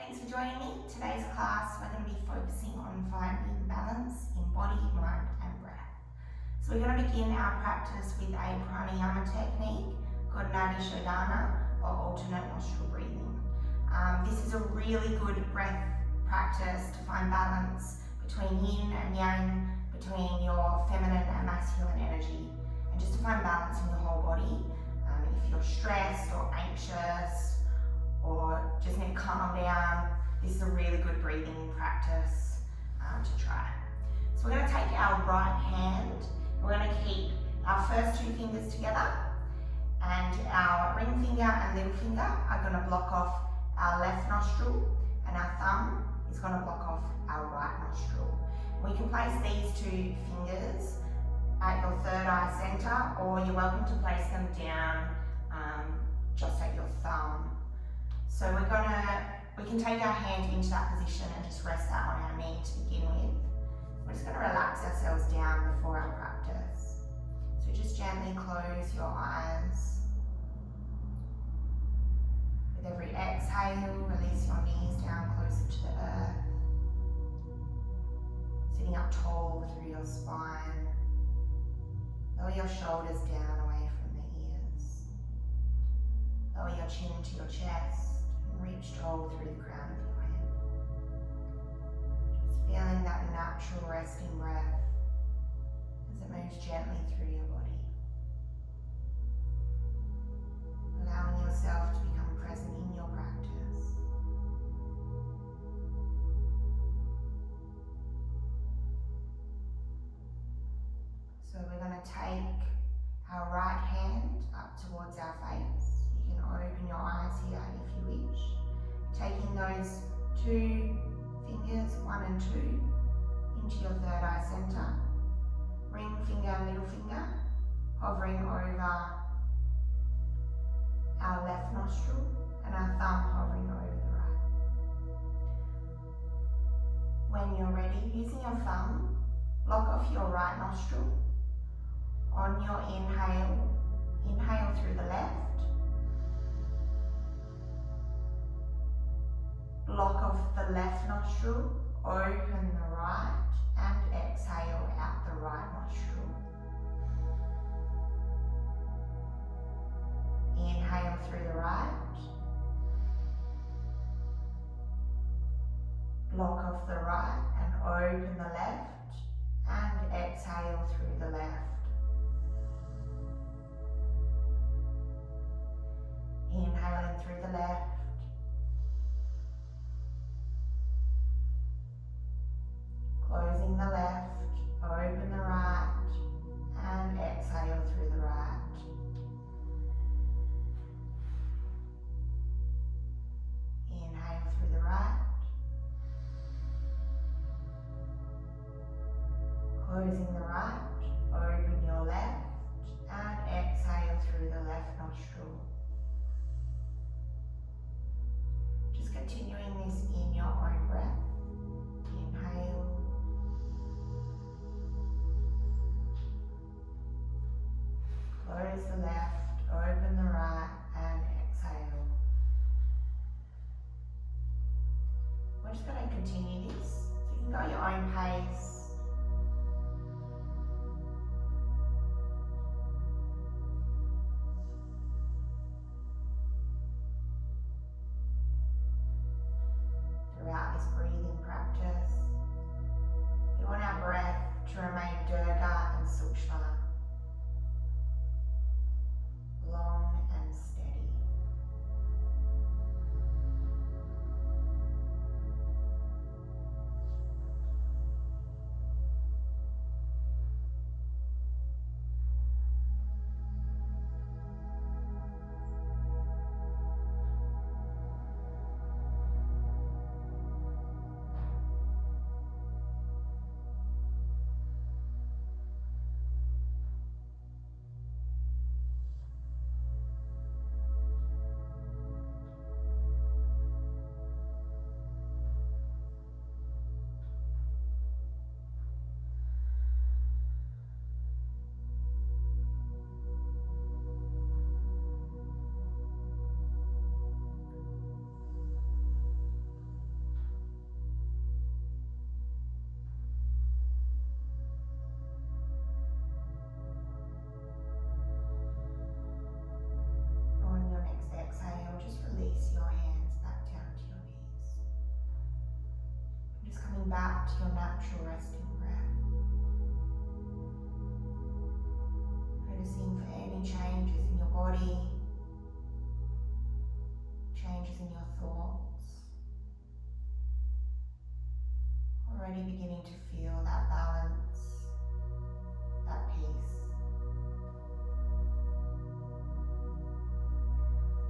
Thanks for joining me. Today's class we're going to be focusing on finding balance in body, mind and breath. So we're going to begin our practice with a pranayama technique called Nadi Shodhana or alternate nostril breathing. This is a really good breath practice to find balance between yin and yang, between your feminine and masculine energy, and just to find balance in your whole body. If you're stressed or anxious or just need to calm down, this is a really good breathing practice to try. So we're going to take our right hand, we're going to keep our first two fingers together, and our ring finger and little finger are going to block off our left nostril, and our thumb is going to block off our right nostril. We can place these two fingers at your third eye center, or you're welcome to place them down just at your thumb. So we can take our hand into that position and just rest that on our knee to begin with. We're just going to relax ourselves down before our practice. So just gently close your eyes. With every exhale, release your knees down closer to the earth. Sitting up tall through your spine. Lower your shoulders down away from the ears. Lower your chin to your chest and reach tall through the crown of your head. Just feeling that natural resting breath as it moves gently through your body. Allowing yourself to become present in your practice. So we're going to take our right hand up towards our face. You can open your eyes here if you wish. Taking those two fingers, 1 and 2, into your third eye center. Ring finger and little finger hovering over our left nostril, and our thumb hovering over the right. When you're ready, using your thumb, block off your right nostril. On your inhale, inhale through the left. Block off the left nostril, open the right, and exhale out the right nostril. Inhale through the right. Block off the right and open the left, and exhale through the left. Inhaling through the left. Closing the left, open the right, and exhale through the right. Inhale through the right. Closing the right, open your left, and exhale through the left nostril. Just continuing this in your own breath. Inhale. Close the left, open the right, and exhale. We're just going to continue this. So you can go at your own pace. Throughout this breathing practice, we want our breath to remain Durga and Sukshma, long and steady. coming back to your natural resting breath. Noticing for any changes in your body, changes in your thoughts. Already beginning to feel that balance, that peace.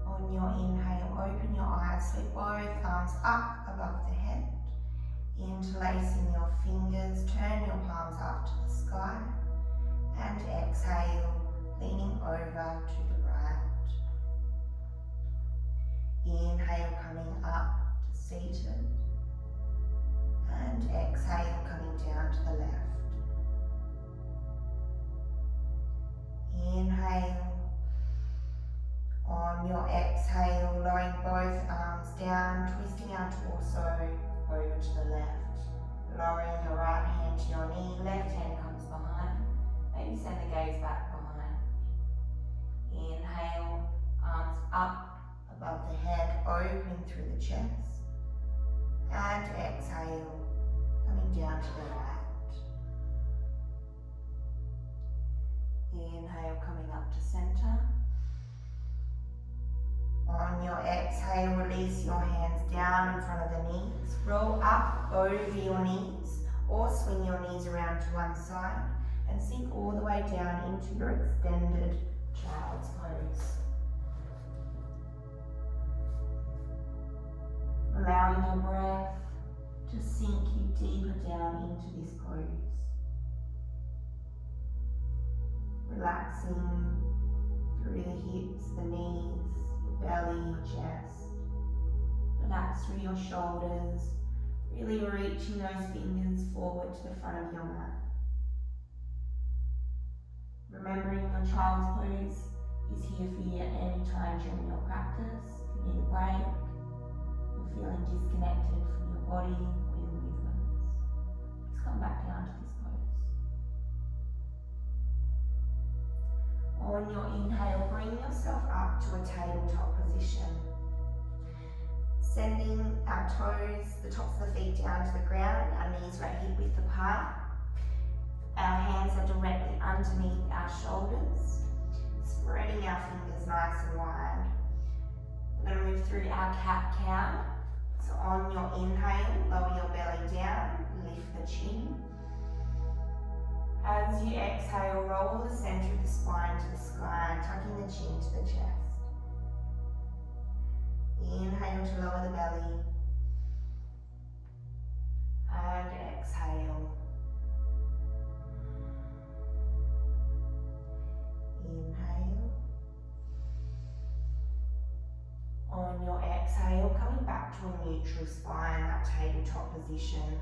On your inhale, open your eyes, sweep both arms up above the head. Interlacing your fingers, turn your palms up to the sky. And exhale, leaning over to the right. Inhale, coming up to seated. And exhale, coming down to the left. Inhale. On your exhale, lowering both arms down, twisting our torso over to the left. Lowering your right hand to your knee, left hand comes behind. Maybe send the gaze back behind. Inhale, arms up above the head, opening through the chest. And exhale, coming down to the right. Inhale, coming up to center. On your exhale, release your hands down in front of the knees. Roll up over your knees or swing your knees around to one side and sink all the way down into your extended child's pose. Allowing your breath to sink you deeper down into this pose. Relaxing through the hips, the knees, belly, your chest. Relax through your shoulders, really reaching those fingers forward to the front of your mat. Remembering your child's pose is here for you at any time during your practice. If you need a break, you're feeling disconnected from your body or your movements, just come back down to this pose. On your inhale, bring yourself up to a tabletop position. Sending our toes, the tops of the feet down to the ground, our knees right hip width apart. Our hands are directly underneath our shoulders, spreading our fingers nice and wide. We're going to move through our cat-cow. So on your inhale, lower your belly down, lift the chin. As you exhale, roll the center of the spine to the sky, tucking the chin to the chest. Inhale to lower the belly. And exhale. Inhale. On your exhale, coming back to a neutral spine, that tabletop position.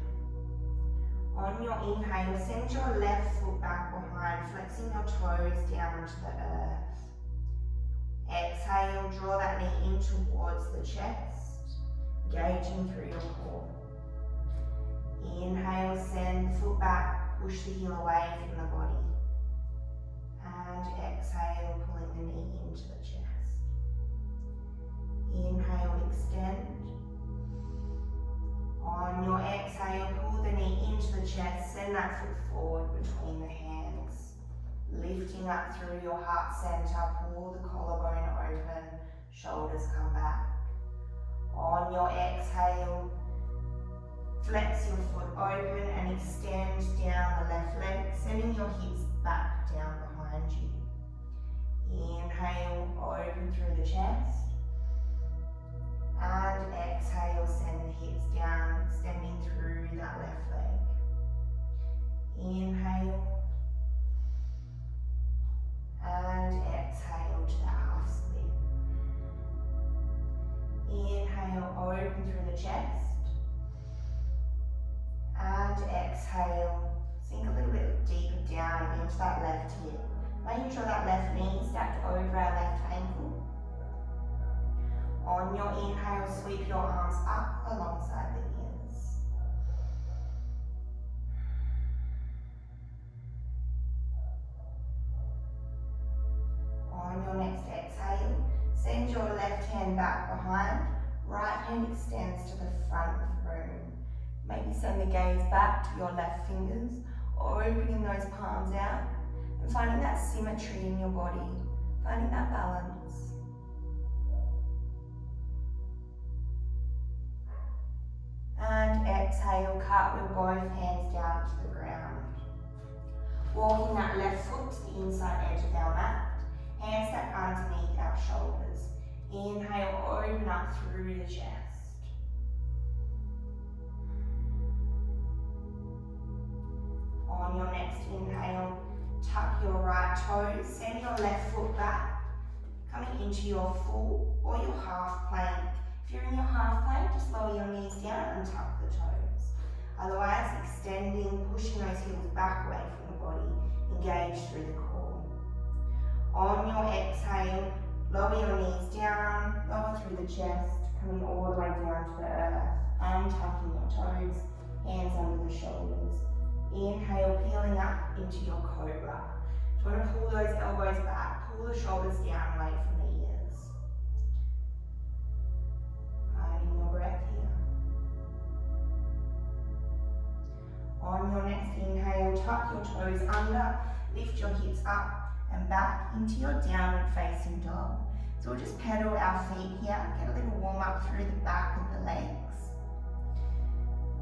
On your inhale, send your left foot back behind, flexing your toes down to the earth. Exhale, draw that knee in towards the chest, engaging through your core. Inhale, send the foot back, push the heel away from the body. And exhale, pulling the knee into the chest. Inhale, extend. On your exhale, pull the knee into the chest, send that foot forward between the hands. Lifting up through your heart center, pull the collarbone open, shoulders come back. On your exhale, flex your foot open and extend down the left leg, sending your hips back down behind you. Inhale, open through the chest. And exhale, send the hips down, extending through that left leg. Inhale. And exhale to the half split. Inhale, open through the chest. And exhale, sink a little bit deeper down into that left hip. Making sure that left knee is stacked over our left ankle. On your inhale, sweep your arms up alongside the ears. On your next exhale, send your left hand back behind, right hand extends to the front of the room. Maybe send the gaze back to your left fingers or opening those palms out and finding that symmetry in your body, finding that balance. And exhale, cartwheel both hands down to the ground. Walking that left foot to the inside edge of our mat, hands stack underneath our shoulders. Inhale, open up through the chest. On your next inhale, tuck your right toes, send your left foot back, coming into your full or your half plank. If you're in your half plank, just lower your knees down and tuck the toes. Otherwise, extending, pushing those heels back away from the body, engage through the core. On your exhale, lower your knees down, lower through the chest, coming all the way down to the earth, untucking your toes, hands under the shoulders. Inhale, peeling up into your cobra. You want to pull those elbows back, pull the shoulders down away from the ears. Finding your breath here. On your next inhale, tuck your toes under, lift your hips up and back into your downward facing dog. So we'll just pedal our feet here, get a little warm up through the back of the legs.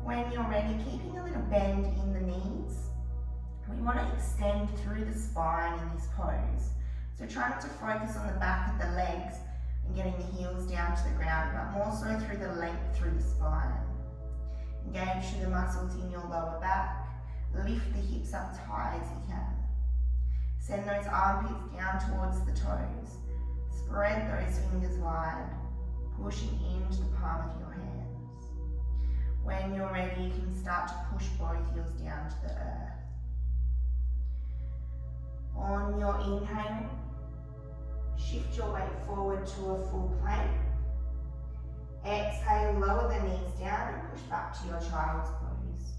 When you're ready, keeping a little bend in the knees. We want to extend through the spine in this pose. So try not to focus on the back of the legs and getting the heels down to the ground, but more so through the length through the spine. Engage through the muscles in your lower back. Lift the hips up as high as you can. Send those armpits down towards the toes. Spread those fingers wide, pushing into the palm of your hands. When you're ready, you can start to push both heels down to the earth. On your inhale, shift your weight forward to a full plank. Exhale, lower the knees down and push back to your child's pose.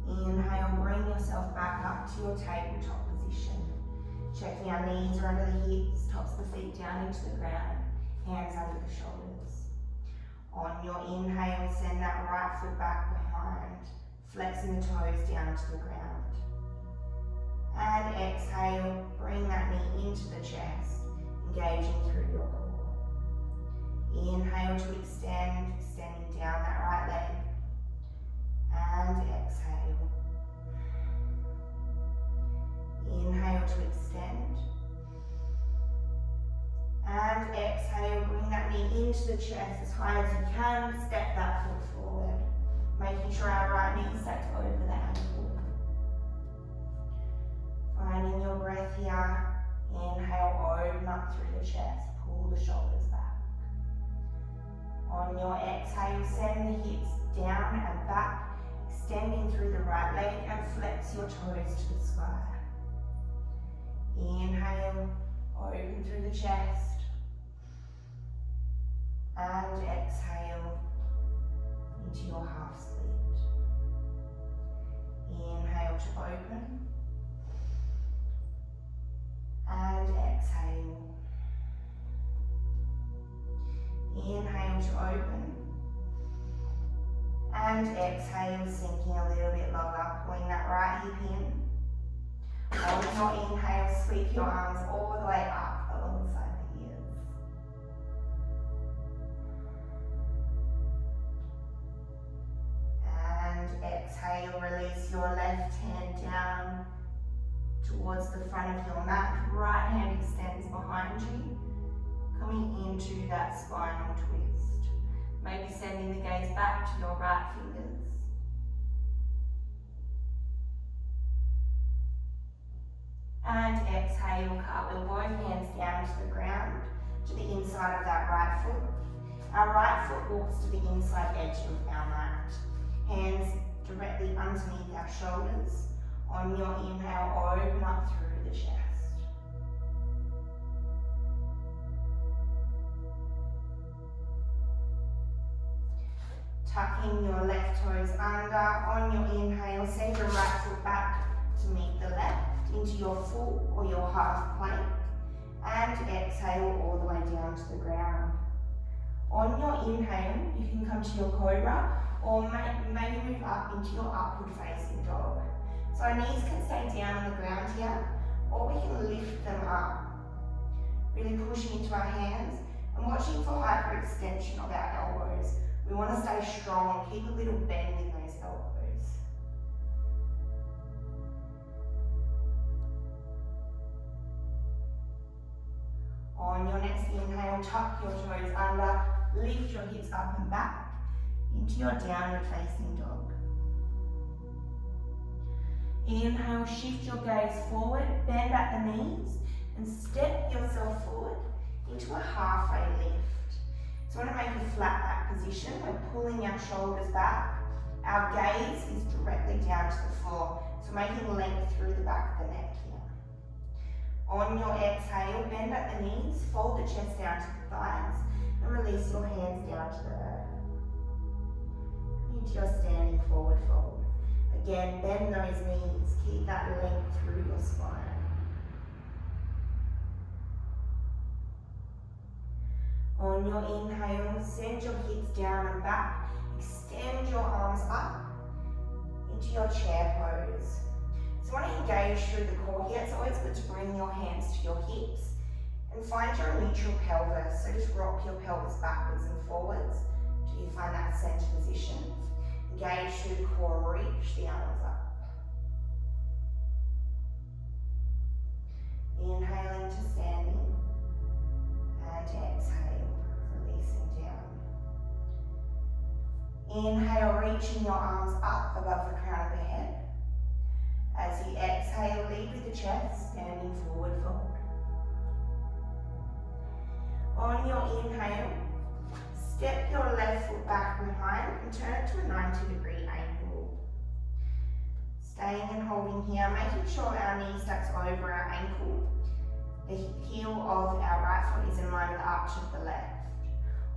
Inhale, bring yourself back up to your tabletop position. Checking our knees are under the hips, tops of the feet down into the ground, hands under the shoulders. On your inhale, send that right foot back behind, flexing the toes down to the ground. And exhale, bring that knee into the chest, engaging through your core. Inhale to extend, extending down that right leg. And exhale. Inhale to extend. And exhale, bring that knee into the chest as high as you can. Step that foot forward, making sure our right knee stacked over the ankle. Finding your breath here. Inhale, open up through the chest, pull the shoulders back. On your exhale, send the hips down and back, extending through the right leg and flex your toes to the sky. Inhale, open through the chest. And exhale into your half split. Inhale to open. And exhale. Inhale to open. And exhale, sinking a little bit lower, pulling that right hip in. On your inhale, sweep your arms all the way up alongside the ears. And exhale, release your left hand down towards the front of your mat. Right hand extends behind you, coming into that spinal twist. Maybe sending the gaze back to your right fingers. And exhale, cartwheel both hands down to the ground, to the inside of that right foot. Our right foot walks to the inside edge of our mat. Hands directly underneath our shoulders. On your inhale, open up through the chest. Tucking your left toes under. On your inhale, send your right foot back to meet the left into your full or your half plank. And exhale all the way down to the ground. On your inhale, you can come to your cobra or maybe move up into your upward facing dog. So our knees can stay down on the ground here, or we can lift them up. Really pushing into our hands and watching for hyperextension of our elbows. We want to stay strong, keep a little bend in those elbows. On your next inhale, tuck your toes under, lift your hips up and back into your downward facing dog. Inhale, shift your gaze forward, bend at the knees and step yourself forward into a halfway lift. So we want to make a flat back position. We're pulling our shoulders back. Our gaze is directly down to the floor. So making length through the back of the neck here. On your exhale, bend at the knees, fold the chest down to the thighs and release your hands down to the earth. Into your standing forward fold. Again, bend those knees, keep that length through your spine. On your inhale, send your hips down and back, extend your arms up into your chair pose. So when you engage through the core here, it's always good to bring your hands to your hips and find your neutral pelvis. So just rock your pelvis backwards and forwards till you find that center position. Engage through the core, reach the arms up. Inhaling to standing and exhale, releasing down. Inhale, reaching your arms up above the crown of the head. As you exhale, lead with the chest, standing forward fold. On your inhale, step your left foot back behind and turn it to a 90-degree angle. Staying and holding here, making sure our knee stacks over our ankle. The heel of our right foot is in line with the arch of the left.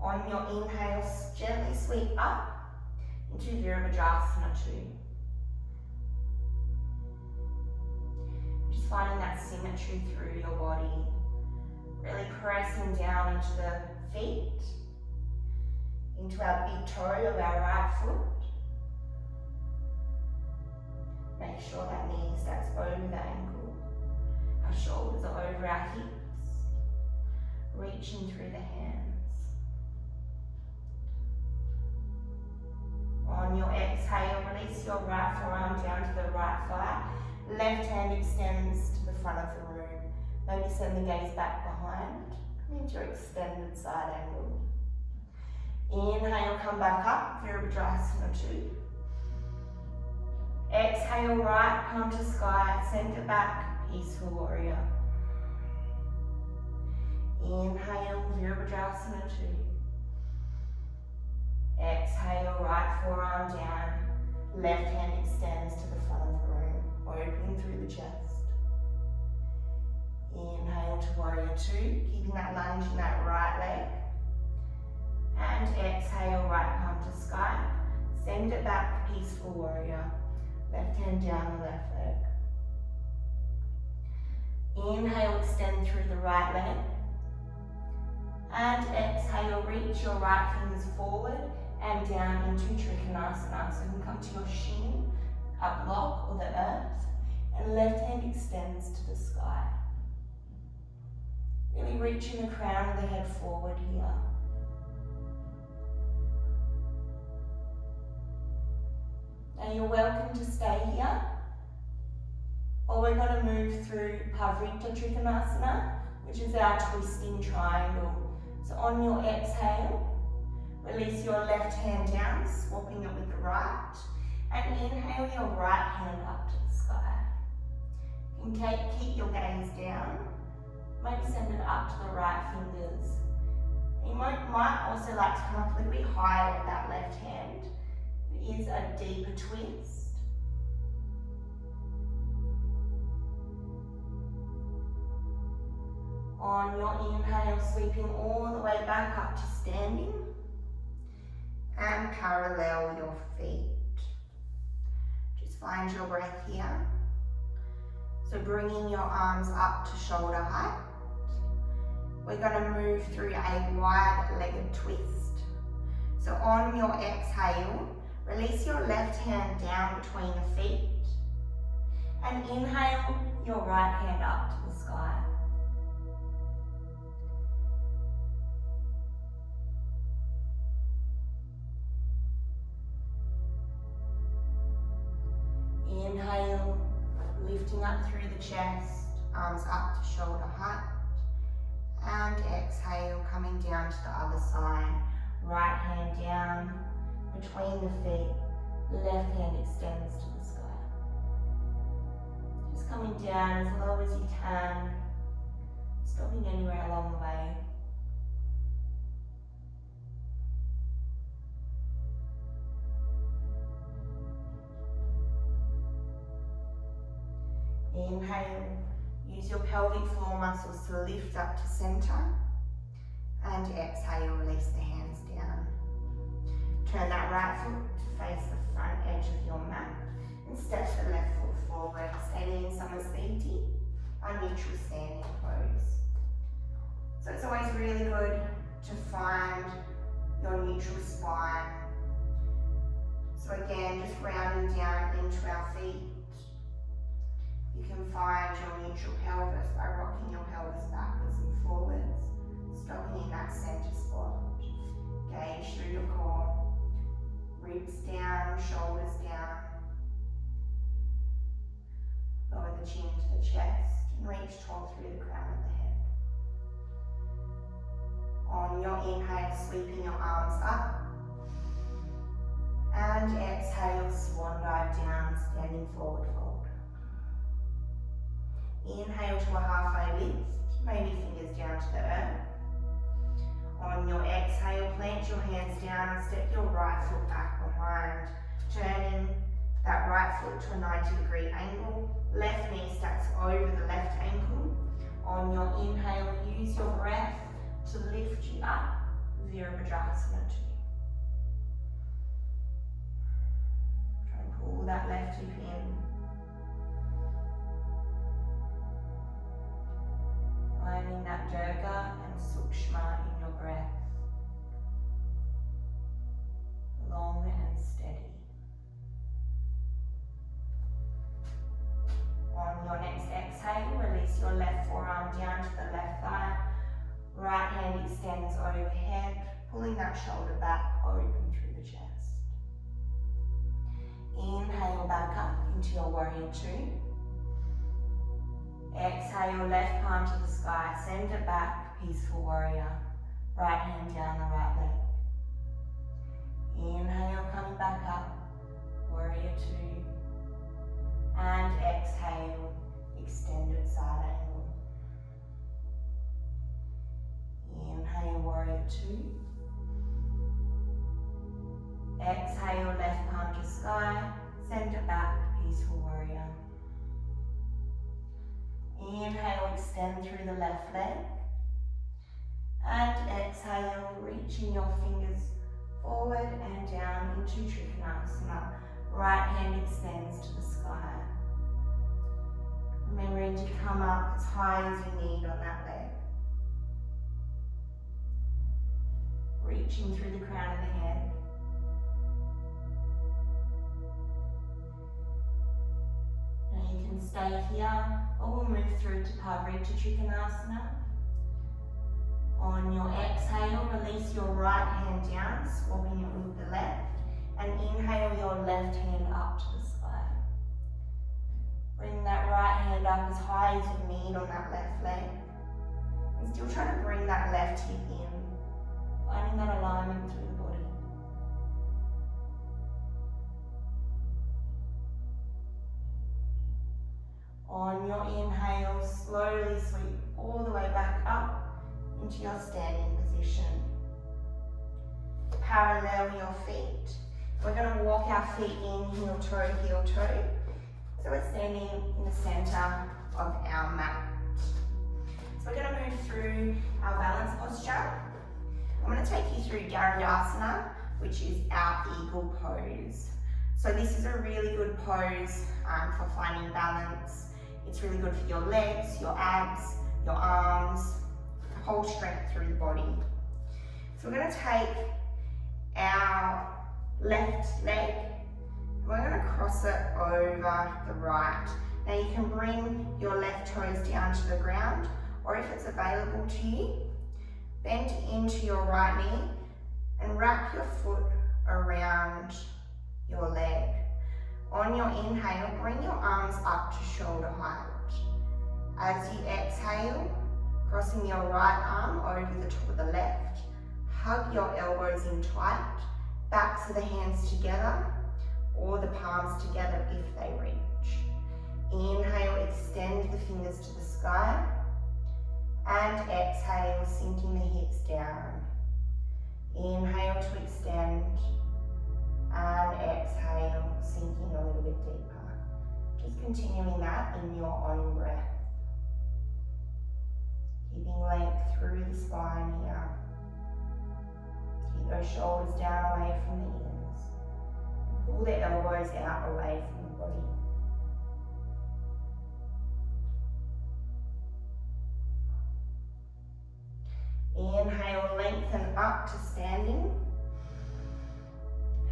On your inhale, gently sweep up into Virabhadrasana 2. Just finding that symmetry through your body. Really pressing down into the feet, into our big toe of our right foot. Make sure that knee stacks over the ankle. Our shoulders are over our hips. Reaching through the hands. On your exhale, release your right forearm down to the right thigh. Left hand extends to the front of the room. Maybe send the gaze back behind. Come into your extended side angle. Inhale, come back up, Virabhadrasana 2. Exhale, right palm to sky, send it back, peaceful warrior. Inhale, Virabhadrasana 2. Exhale, right forearm down, left hand extends to the front of the room, opening through the chest. Inhale to warrior 2, keeping that lunge in that right leg. And exhale, right palm to sky. Send it back, peaceful warrior. Left hand down the left leg. Inhale, extend through the right leg. And exhale, reach your right fingers forward and down into Trikonasana. So you can come to your shin, a block or the earth. And left hand extends to the sky. Really reaching the crown of the head forward here. Now you're welcome to stay here, or we're going to move through Parivrtta Trikonasana, which is our twisting triangle. So on your exhale, release your left hand down, swapping it with the right, and inhale your right hand up to the sky. You can keep your gaze down, maybe send it up to the right fingers. You might also like to come up a little bit higher with that left hand. It is a deeper twist. On your inhale, sweeping all the way back up to standing and parallel your feet. Just find your breath here. So bringing your arms up to shoulder height. We're going to move through a wide-legged twist. So on your exhale, release your left hand down between the feet. And inhale your right hand up to the sky. Inhale, lifting up through the chest, arms up to shoulder height. And exhale, coming down to the other side. Right hand down between the feet, left hand extends to the sky. Just coming down as low as you can, stopping anywhere along the way. Inhale, use your pelvic floor muscles to lift up to center. And exhale, release the hands down. Turn that right foot to face the front edge of your mat and step the left foot forward, standing in Namaste, a neutral standing pose. So it's always really good to find your neutral spine. So again, just rounding down into our feet. You can find your neutral pelvis by rocking your pelvis backwards and forwards, stopping in that center spot. Gaze through your core. Ribs down, shoulders down. Lower the chin to the chest and reach tall through the crown of the head. On your inhale, sweeping your arms up. And exhale, swan dive down, standing forward fold. Inhale to a halfway lift, maybe fingers down to the earth. On your exhale, plant your hands down and step your right foot back behind, turning that right foot to a 90-degree angle. Left knee stacks over the left ankle. On your inhale, use your breath to lift you up, Virabhadrasana 2. Try and pull that left hip in. Finding that Durga and Sukshma in your breath. Long and steady. On your next exhale, release your left forearm down to the left thigh. Right hand extends overhead, pulling that shoulder back open through the chest. Inhale back up into your warrior 2. Exhale, left palm to the sky, send it back, peaceful warrior. Right hand down the right leg. Inhale, coming back up, warrior 2. And exhale, extended side angle. Inhale, warrior 2. Exhale, left palm to sky, send it back, peaceful warrior. Inhale, extend through the left leg. And exhale, reaching your fingers forward and down into Trikonasana. Right hand extends to the sky. Remembering to come up as high as you need on that leg. Reaching through the crown of the head. Now you can stay here, or we'll move through to Pavarita Trikonasana. On your exhale, release your right hand down, swapping it with the left, and inhale your left hand up to the sky. Bring that right hand up as high as you need on that left leg. And still try to bring that left hip in, finding that alignment through the body. On your inhale, slowly sweep all the way back up into your standing position. Parallel your feet. We're going to walk our feet in, heel toe, heel toe. So we're standing in the center of our mat. So we're going to move through our balance posture. I'm going to take you through Garudasana, which is our eagle pose. So this is a really good pose for finding balance. It's really good for your legs, your abs, your arms, whole strength through the body. So we're going to take our left leg. We're going to cross it over the right. Now you can bring your left toes down to the ground, or if it's available to you, bend into your right knee and wrap your foot around your leg. On your inhale, bring your arms up to shoulder height. As you exhale, crossing your right arm over the top of the left, hug your elbows in tight, backs of the hands together, or the palms together if they reach. Inhale, extend the fingers to the sky, and exhale, sinking the hips down. Inhale to extend, and exhale, sinking a little bit deeper. Just continuing that in your own breath. Keeping length through the spine here. Keep those shoulders down away from the ears. Pull the elbows out away from the body. Inhale, lengthen up to standing.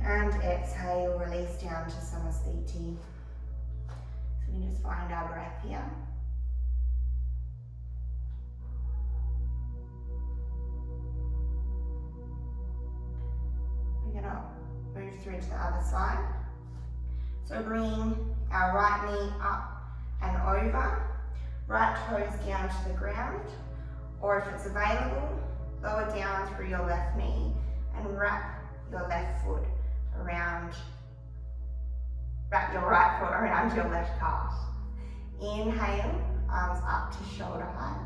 And exhale, release down to Namaste. So we just find our breath here. We're going to move through to the other side. So bring our right knee up and over, right toes down to the ground, or if it's available, lower down through your left knee and wrap your left foot around, wrap your right foot around your left calf. Inhale, arms up to shoulder height.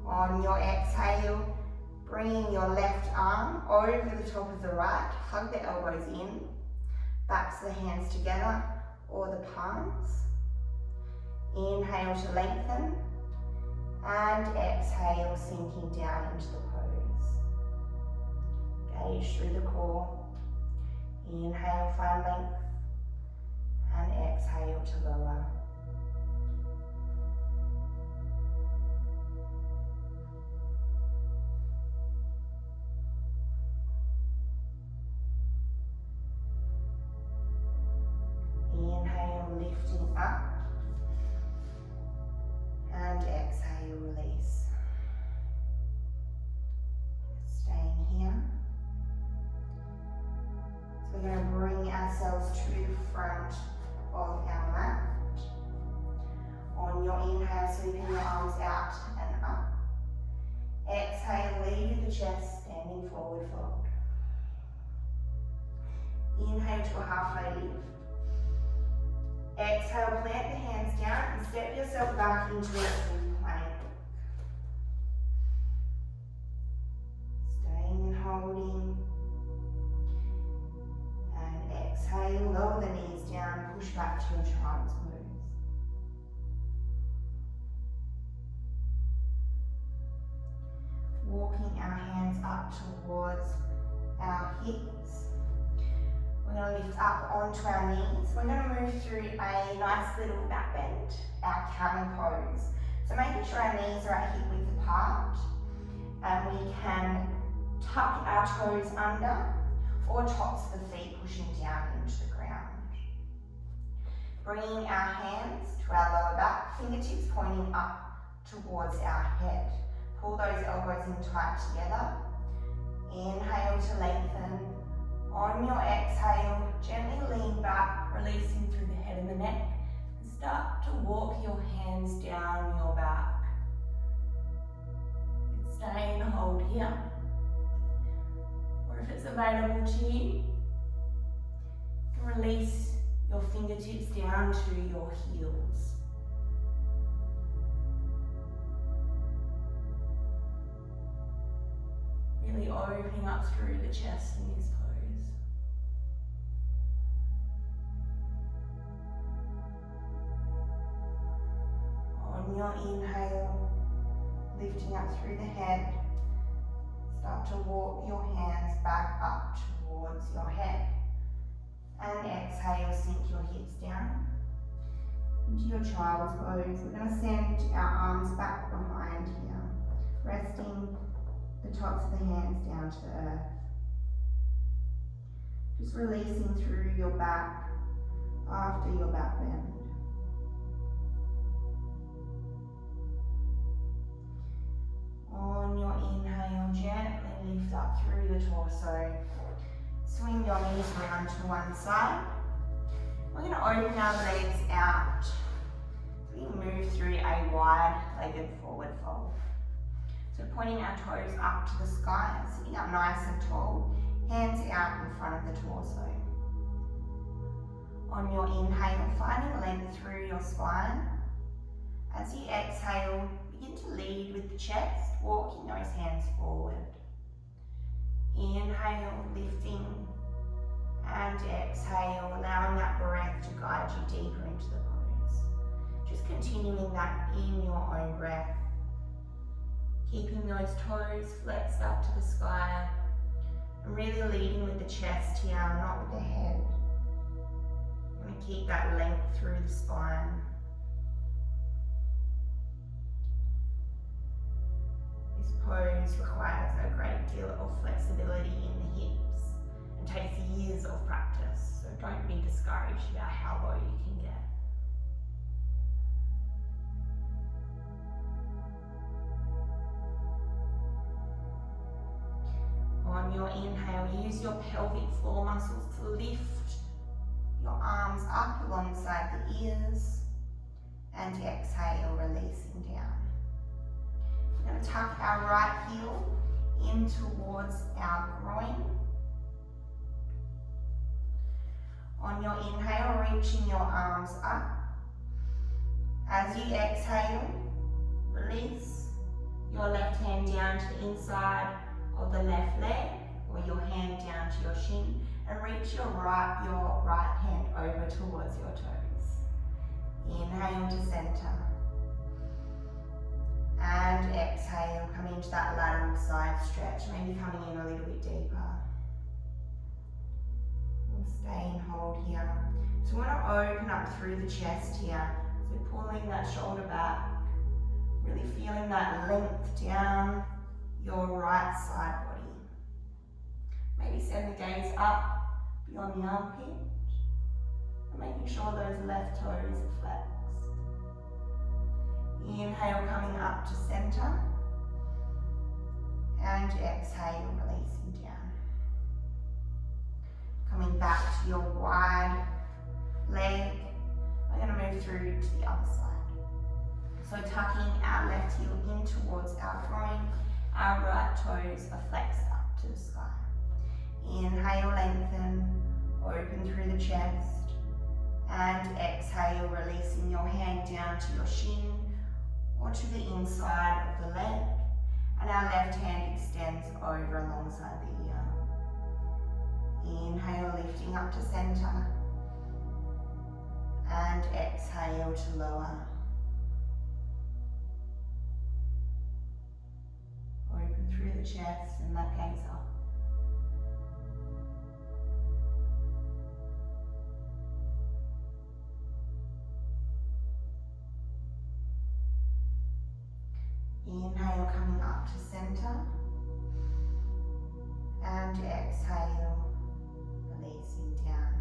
On your exhale, bringing your left arm over the top of the right, hug the elbows in, backs of the hands together or the palms. Inhale to lengthen, and exhale, sinking down into the pose. Gaze through the core. Inhale, find length, and exhale to lower. Inhale, lifting up, and exhale, release. Staying here. So we're going to bring ourselves to the front of our mat. On your inhale, sweeping your arms out and up. Exhale, lead the chest, standing forward fold. Inhale to a halfway lift. Exhale, plant the hands down and step yourself back into a full plank. Staying and holding. And exhale, lower the knees down, push back to your child's pose. Walking our hands up towards our hips. We're going to lift up onto our knees. We're going to move through a nice little back bend, our camel pose. So making sure our knees are at hip width apart, and we can tuck our toes under or tops of the feet pushing down into the ground. Bringing our hands to our lower back, fingertips pointing up towards our head. Pull those elbows in tight together. Inhale to lengthen. On your exhale, gently lean back, releasing through the head and the neck, and start to walk your hands down your back. You can stay and hold here, or if it's available to you, you can release your fingertips down to your heels. Really opening up through the chest in this pose. On your inhale, lifting up through the head, start to walk your hands back up towards your head. And exhale, sink your hips down into your child's pose. We're going to send our arms back behind here, resting the tops of the hands down to the earth. Just releasing through your back after your back bend. On your inhale, gently lift up through your torso. Swing your knees around to one side. We're going to open our legs out. We move through a wide-legged forward fold. So pointing our toes up to the sky, sitting up nice and tall, hands out in front of the torso. On your inhale, finding length through your spine. As you exhale, begin to lead with the chest, walking those hands forward. Inhale, lifting, and exhale, allowing that breath to guide you deeper into the pose. Just continuing that in your own breath. Keeping those toes flexed up to the sky, and really leading with the chest here, not with the head. You want to keep that length through the spine. This pose requires a great deal of flexibility in the hips and takes years of practice, so don't be discouraged about how low you can get. On your inhale, use your pelvic floor muscles to lift your arms up alongside the ears, and exhale, releasing down. We're going to tuck our right heel in towards our groin. On your inhale, reaching your arms up. As you exhale, release your left hand down to the inside of the left leg, or your hand down to your shin, and reach your right hand over towards your toes. Inhale to center. And exhale, coming into that lateral side stretch, maybe coming in a little bit deeper. We'll stay and hold here. So we want to open up through the chest here. So pulling that shoulder back, really feeling that length down your right side body. Maybe send the gaze up beyond the armpit, and making sure those left toes are flexed. Inhale, coming up to center, and exhale, releasing down. Coming back to your wide leg, we're going to move through to the other side. So tucking our left heel in towards our groin, our right toes are flexed up to the sky. Inhale, lengthen, open through the chest, and exhale, releasing your hand down to your shin or to the inside of the leg, and our left hand extends over alongside the ear. Inhale, lifting up to center, and exhale to lower. Open through the chest and let gaze up. Inhale, coming up to center, and exhale, releasing down.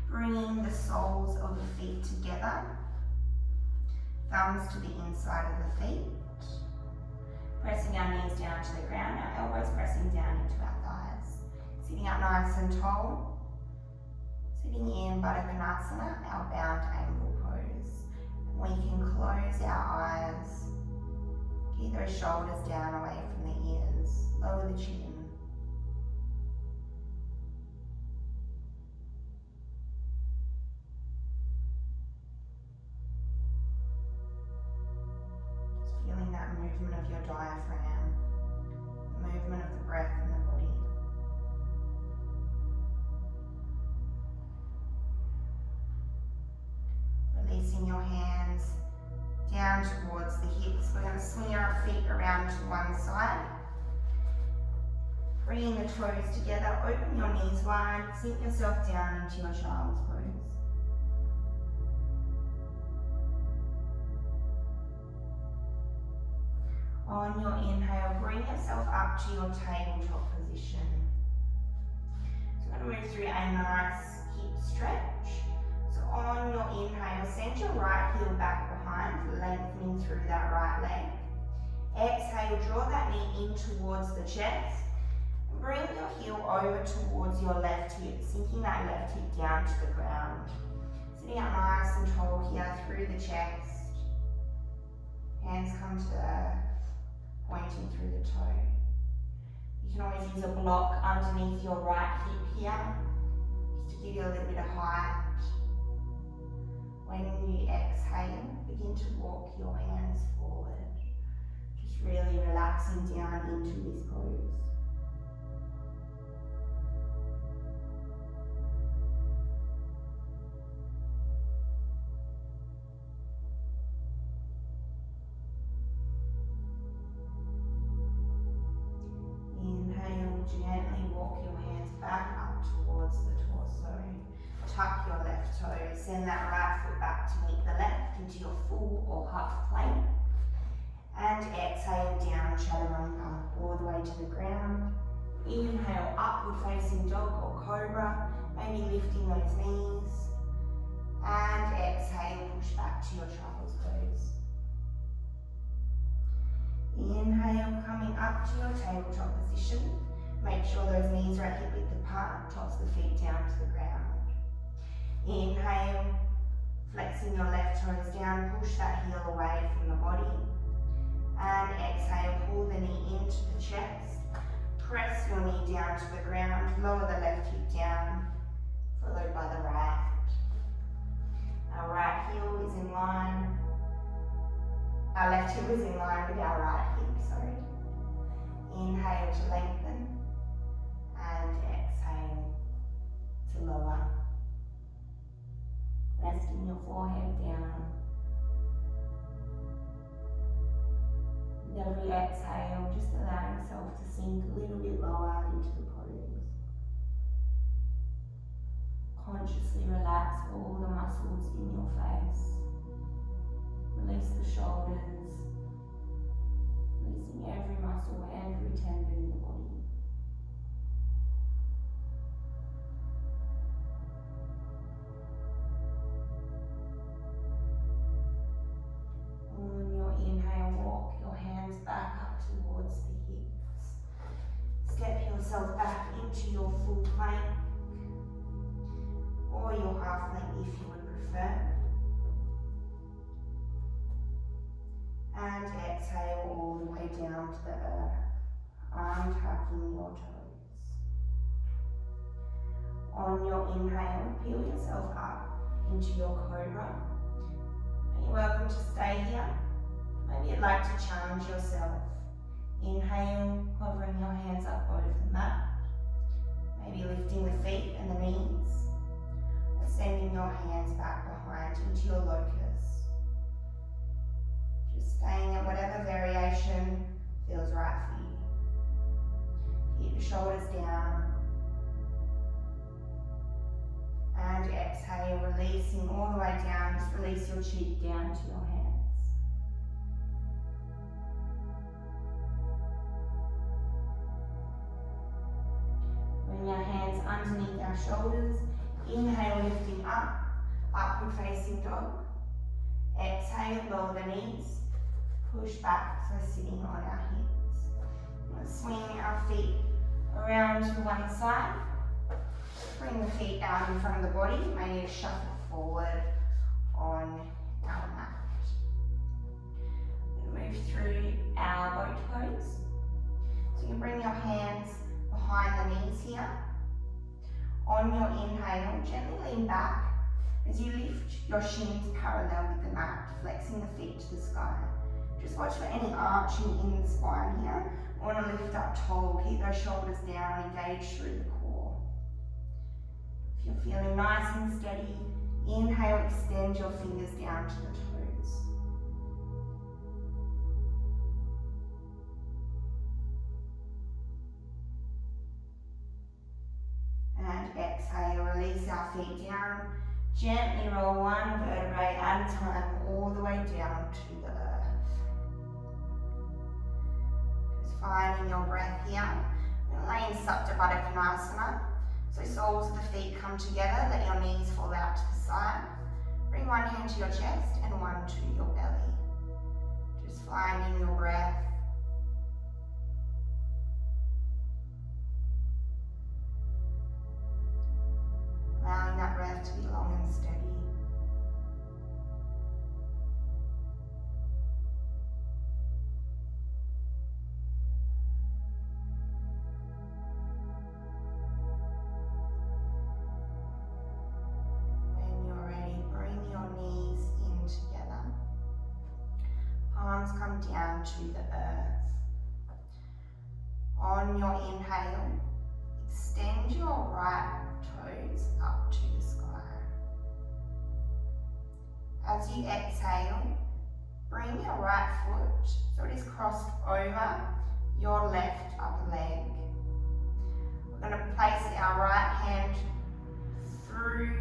Bringing the soles of the feet together, thumbs to the inside of the feet, pressing our knees down to the ground, our elbows pressing down into our thighs. Sitting up nice and tall, sitting in Baddha Konasana, our bound angle pose. We can close our eyes. Keep those shoulders down away from the ears. Lower the chin. Just feeling that movement of your diaphragm, the movement of the breath in the body. Releasing your hands down towards the hips. We're going to swing our feet around to one side. Bringing the toes together, open your knees wide, sink yourself down into your child's pose. On your inhale, bring yourself yourself up to your tabletop position. So we're going to move through a nice hip stretch. So on your inhale, send your right heel back behind, lengthening through that right leg. Exhale, draw that knee in towards the chest. Bring your heel over towards your left hip, sinking that left hip down to the ground. Sitting up nice and tall here through the chest. Hands come to earth, pointing through the toe. You can always use a block underneath your right hip here, just to give you a little bit of height. When you exhale, begin to walk your hands forward. Just really relaxing down into this pose. Inhale, gently walk your hands back up towards the torso. Tuck your left toe, send that right foot back to meet the left into your full or half plank. And exhale down, chaturanga, all the way to the ground. Inhale, upward facing dog or cobra, maybe lifting those knees. And exhale, push back to your child's pose. Inhale, coming up to your tabletop position. Make sure those knees are at hip width apart, tops of the feet down to the ground. Inhale, flexing your left toes down, push that heel away from the body. And exhale, pull the knee into the chest. Press your knee down to the ground, lower the left hip down, followed by the right. Our right heel is in line. Our left hip is in line with our right hip, sorry. Inhale to lengthen. And exhale to lower. Resting your forehead down. With every exhale, just allow yourself to sink a little bit lower into the pose. Consciously relax all the muscles in your face. Release the shoulders, releasing every muscle, every tendon in the body. On your inhale, walk your hands back up towards the hips. Step yourself back into your full plank or your half plank if you would prefer. And exhale all the way down to the earth, untucking your toes. On your inhale, peel yourself up into your cobra. And you're welcome to stay here. Maybe you'd like to challenge yourself. Inhale, hovering your hands up over the mat. Maybe lifting the feet and the knees. Or sending your hands back behind into your locus. Staying at whatever variation feels right for you. Keep the shoulders down. And exhale, releasing all the way down. Just release your cheek down to your hands. Bring your hands underneath our shoulders. Inhale, lifting up, upward facing dog. Exhale, lower the knees. Push back, so sitting on our hips. We'll swing our feet around to one side. Bring the feet out in front of the body. You may need to shuffle forward on our mat. We'll move through our boat pose. So you can bring your hands behind the knees here. On your inhale, gently lean back as you lift your shins parallel with the mat, flexing the feet to the sky. Just watch for any arching in the spine here. I want to lift up tall, keep those shoulders down, engage through the core. If you're feeling nice and steady, inhale, extend your fingers down to the toes. And exhale, release our feet down. Gently roll one vertebrae at a time all the way down to the earth. finding your breath here. We're going to lay in Supta Baddha Konasana. So soles of the feet come together, let your knees fall out to the side. Bring one hand to your chest and one to your belly. Just finding your breath. Allowing that breath to be long and steady. When you're ready, bring your knees in together. Palms come down to the earth. On your inhale, extend your right toes up to the sky. As you exhale, bring your right foot so it is crossed over your left upper leg. We're going to place our right hand through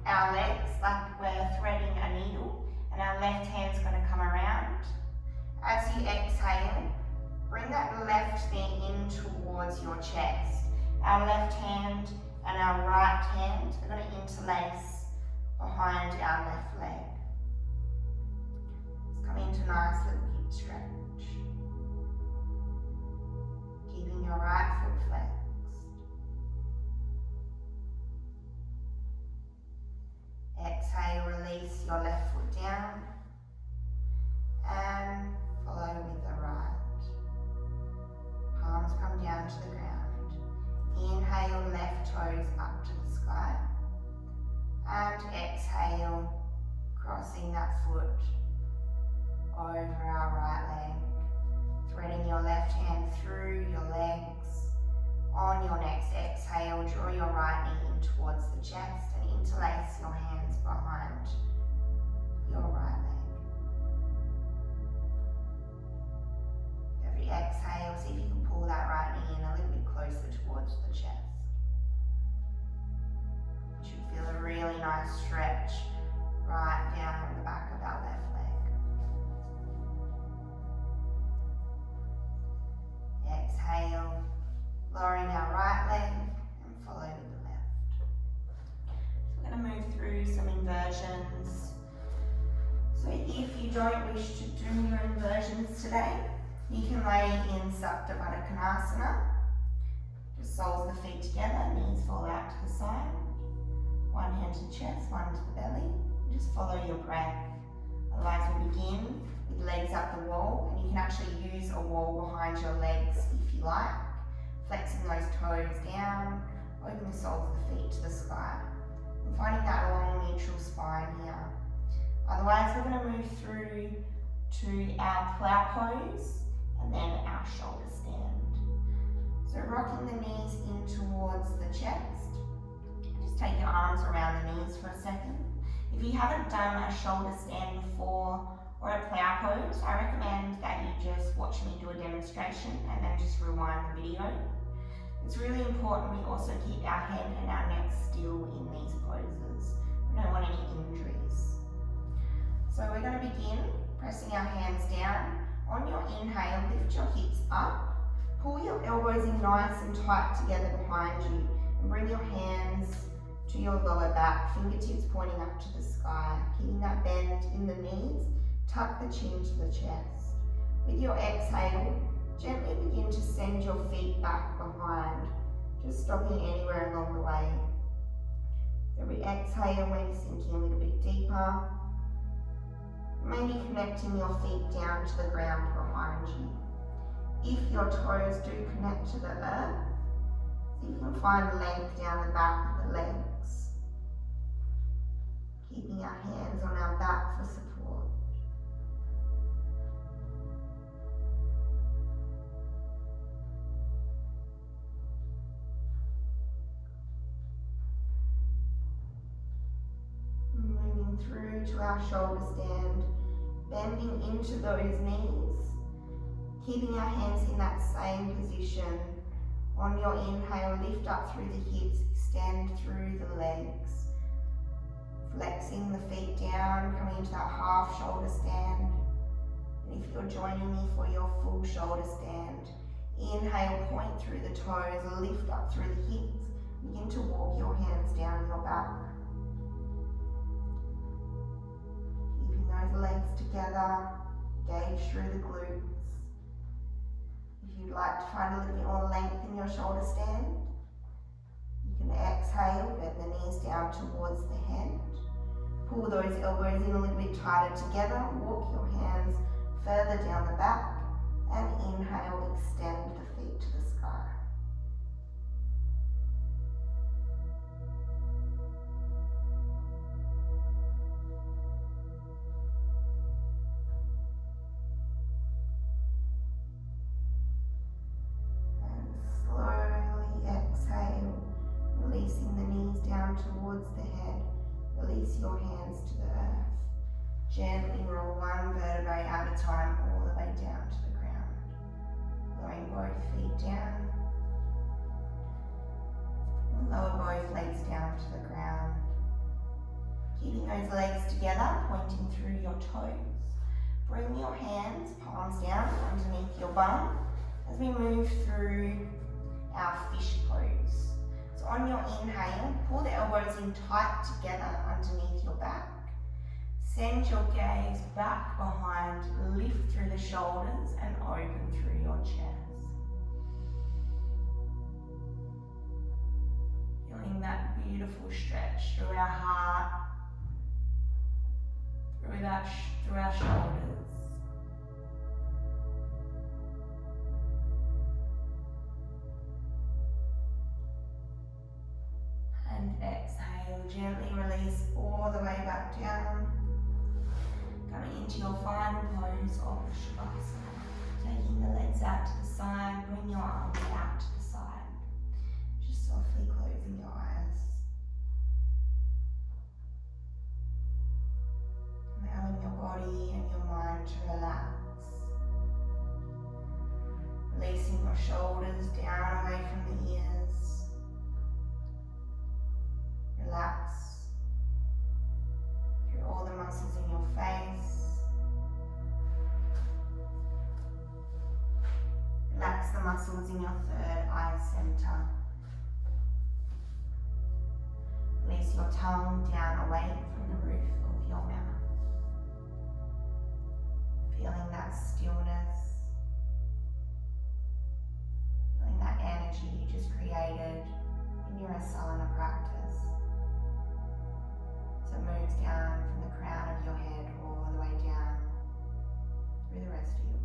our legs like we're threading a needle, and our left hand's going to come around. As you exhale, bring that left knee in towards your chest. Our left hand and our right hand are going to interlace behind our left leg. Let's come into a nice little hip stretch. Keeping your right foot flexed. Exhale, release your left foot down and follow with the right. Palms come down to the ground. Inhale, left toes up to the sky. And exhale, crossing that foot over our right leg. Threading your left hand through your legs. On your next exhale, draw your right knee in towards the chest and interlace your hands behind your right leg. Every exhale, see if you can pull that right knee in a little bit closer towards the chest. You should feel a really nice stretch right down the back of our left leg. Exhale, lowering our right leg and follow with the left. So we're going to move through some inversions. So if you don't wish to do your inversions today, you can lay in Supta Baddha Konasana. Just soles of the feet together, knees fall out to the side. One hand to the chest, one to the belly. Just follow your breath. Otherwise we'll begin with legs up the wall, and you can actually use a wall behind your legs if you like. Flexing those toes down, open the soles of the feet to the sky. And finding that long neutral spine here. Otherwise we're going to move through to our plow pose and then our shoulder stand. So rocking the knees in towards the chest. Just take your arms around the knees for a second. If you haven't done a shoulder stand before or a plow pose, I recommend that you just watch me do a demonstration and then just rewind the video. It's really important we also keep our head and our neck still in these poses. We don't want any injuries. So we're going to begin pressing our hands down. On your inhale, lift your hips up. Pull your elbows in nice and tight together behind you. And bring your hands to your lower back, fingertips pointing up to the sky. Keeping that bend in the knees, tuck the chin to the chest. With your exhale, gently begin to send your feet back behind, just stopping anywhere along the way. Every exhale, maybe sinking a little bit deeper. Maybe connecting your feet down to the ground behind you. If your toes do connect to the earth, see if you can find length down the back of the legs. Keeping our hands on our back for support. Moving through to our shoulder stand, bending into those knees, keeping our hands in that same position. On your inhale, lift up through the hips, extend through the legs, flexing the feet down, coming into that half shoulder stand. And if you're joining me for your full shoulder stand, inhale, point through the toes, lift up through the hips. Begin to walk your hands down your back. Keeping those legs together, engage through the glutes. If you'd like to find a little bit more length in your shoulder stand, you can exhale, bend the knees down towards the head. Pull those elbows in a little bit tighter together. Walk your hands further down the back. And inhale, extend the feet to the sky. And slowly exhale, releasing the knees down towards the head. Release your hands to the earth. Gently roll one vertebrae at a time all the way down to the ground. Lowering both feet down. And lower both legs down to the ground. Keeping those legs together, pointing through your toes. Bring your hands, palms down underneath your bum as we move through our fish pose. So on your inhale, pull the elbows in tight together underneath your back. Send your gaze back behind, lift through the shoulders and open through your chest. Feeling that beautiful stretch through our heart, through our shoulders. And exhale, gently release all the way back down. Coming into your final pose of Shavasana. Taking the legs out to the side, bring your arms out to the side. Just softly closing your eyes. Allowing your body and your mind to relax. Releasing your shoulders down away from the ears. Relax through all the muscles in your face. Relax the muscles in your third eye center. Release your tongue down away from the roof of your mouth. Feeling that stillness. Feeling that energy you just created in your asana practice. So it moves down from the crown of your head all the way down through the rest of your body.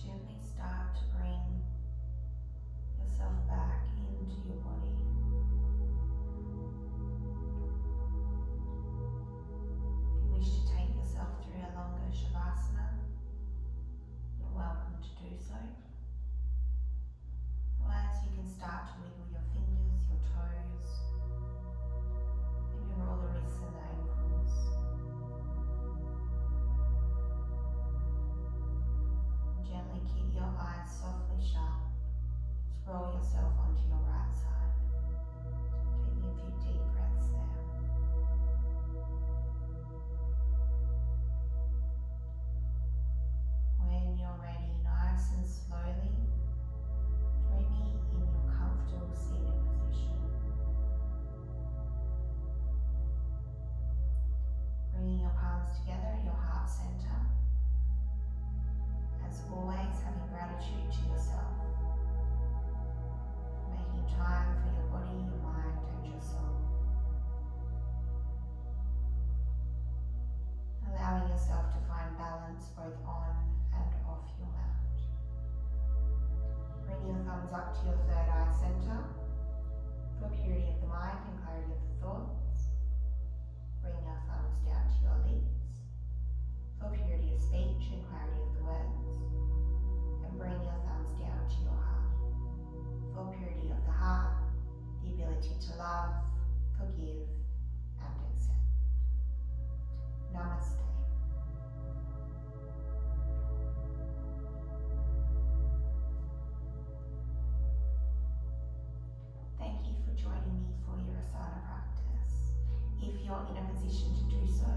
Gently start to bring yourself back into your body. If you wish to take yourself through a longer shavasana, you're welcome to do so. Otherwise, you can start to wiggle your fingers, your toes, maybe roll the wrists and the ankles. Gently keep your eyes softly shut. Just roll yourself onto your right side. Taking a few deep breaths there. When you're ready, nice and slowly, join me in your comfortable seated position. Bringing your palms together at your heart center. As always, having gratitude to yourself, making time for your body, your mind, and your soul. Allowing yourself to find balance both on and off your mat. Bring your thumbs up to your third eye center for purity of the mind and clarity of the thoughts. Bring your thumbs down to your lips for purity of speech and clarity of the words. And bring your thumbs down to your heart for purity of the heart, the ability to love, forgive, and accept. Namaste. Thank you for joining me for your asana practice. If you're in a position to do so,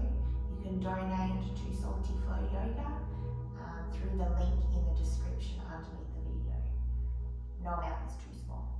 you can donate to Salty Flow Yoga through the link in the description underneath the video. No amount is too small.